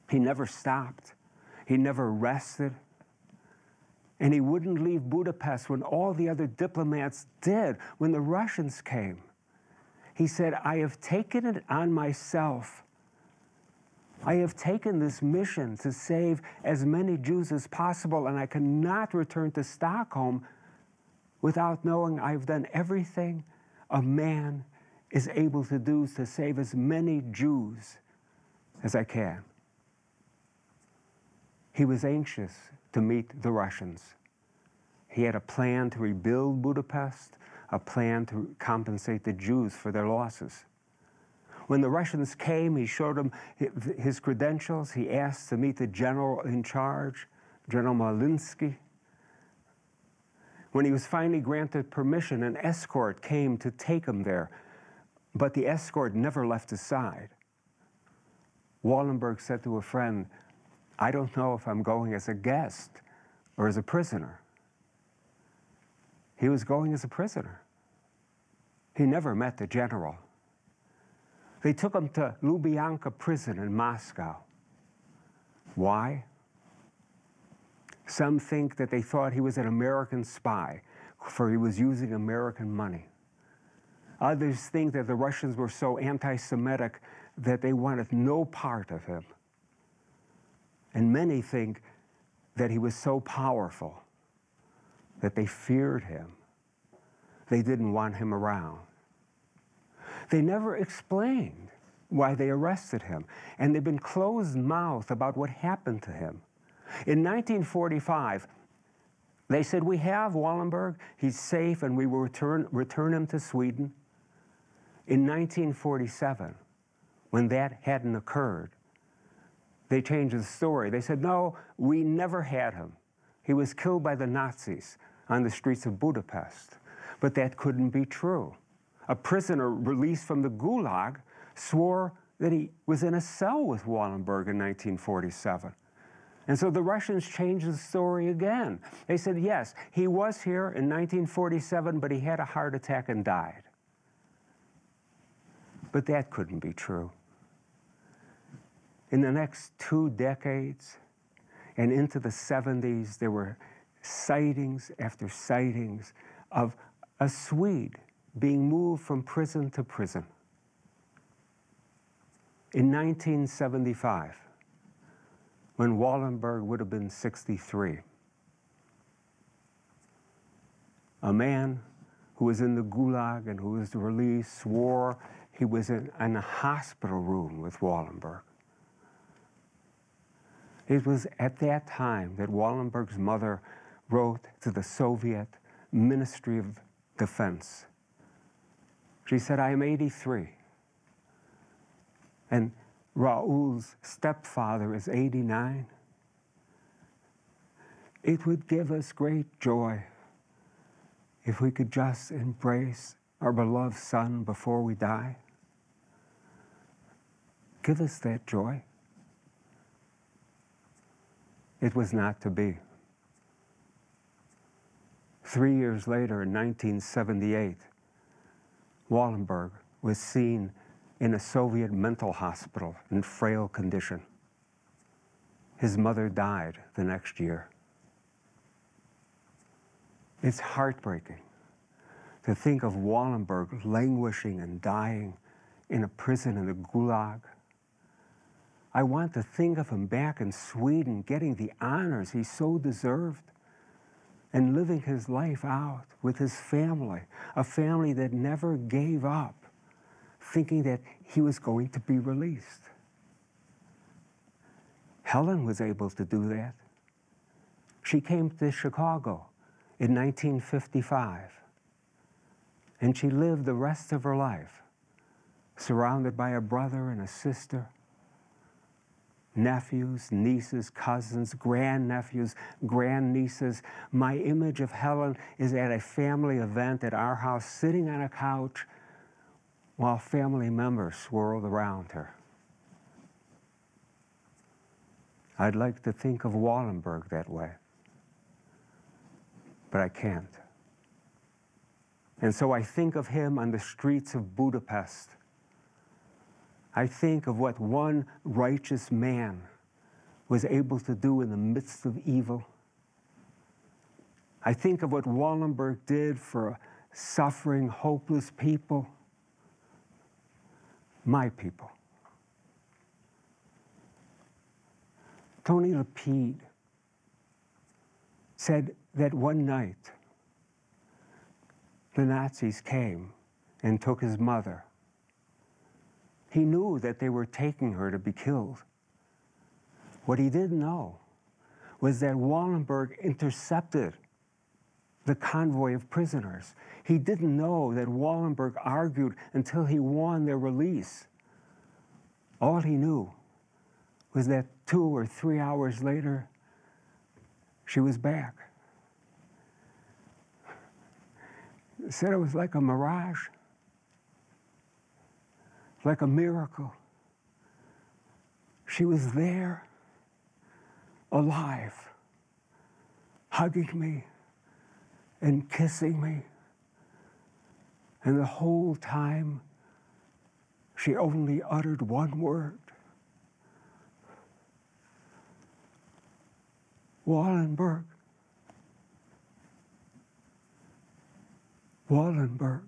He never stopped. He never rested. And he wouldn't leave Budapest when all the other diplomats did, when the Russians came. He said, I have taken it on myself. I have taken this mission to save as many Jews as possible, and I cannot return to Stockholm without knowing I've done everything a man is able to do to save as many Jews as I can. He was anxious to meet the Russians. He had a plan to rebuild Budapest, a plan to compensate the Jews for their losses. When the Russians came, he showed them his credentials. He asked to meet the general in charge, General Malinsky. When he was finally granted permission, an escort came to take him there, but the escort never left his side. Wallenberg said to a friend, I don't know if I'm going as a guest or as a prisoner. He was going as a prisoner. He never met the general. They took him to Lubyanka prison in Moscow. Why? Some think that they thought he was an American spy, for he was using American money. Others think that the Russians were so anti-Semitic that they wanted no part of him. And many think that he was so powerful that they feared him. They didn't want him around. They never explained why they arrested him, and they've been closed-mouthed about what happened to him. In 1945, they said, we have Wallenberg, he's safe, and we will return him to Sweden. In 1947, when that hadn't occurred, they changed the story. They said, no, we never had him. He was killed by the Nazis on the streets of Budapest. But that couldn't be true. A prisoner released from the Gulag swore that he was in a cell with Wallenberg in 1947. And so the Russians changed the story again. They said, yes, he was here in 1947, but he had a heart attack and died. But that couldn't be true. In the next 2 decades and into the 70s, there were sightings after sightings of a Swede being moved from prison to prison. In 1975, when Wallenberg would have been 63, a man who was in the Gulag and who was released swore he was in a hospital room with Wallenberg. It was at that time that Wallenberg's mother wrote to the Soviet Ministry of Defense. She said, I am 83, and Raoul's stepfather is 89. It would give us great joy if we could just embrace our beloved son before we die. Give us that joy. It was not to be. 3 years later, in 1978, Wallenberg was seen in a Soviet mental hospital in frail condition. His mother died the next year. It's heartbreaking to think of Wallenberg languishing and dying in a prison in the Gulag. I want to think of him back in Sweden, getting the honors he so deserved, and living his life out with his family, a family that never gave up, thinking that he was going to be released. Helen was able to do that. She came to Chicago in 1955, and she lived the rest of her life surrounded by a brother and a sister, nephews, nieces, cousins, grandnephews, grandnieces. My image of Helen is at a family event at our house, sitting on a couch while family members swirled around her. I'd like to think of Wallenberg that way, but I can't. And so I think of him on the streets of Budapest. I think of what one righteous man was able to do in the midst of evil. I think of what Wallenberg did for suffering, hopeless people, my people. Tony Lapide said that one night the Nazis came and took his mother. He knew that they were taking her to be killed. What he didn't know was that Wallenberg intercepted the convoy of prisoners. He didn't know that Wallenberg argued until he won their release. All he knew was that 2 or 3 hours later, she was back. He said it was like a mirage, like a miracle. She was there, alive, hugging me and kissing me. And the whole time, she only uttered one word: Wallenberg. Wallenberg.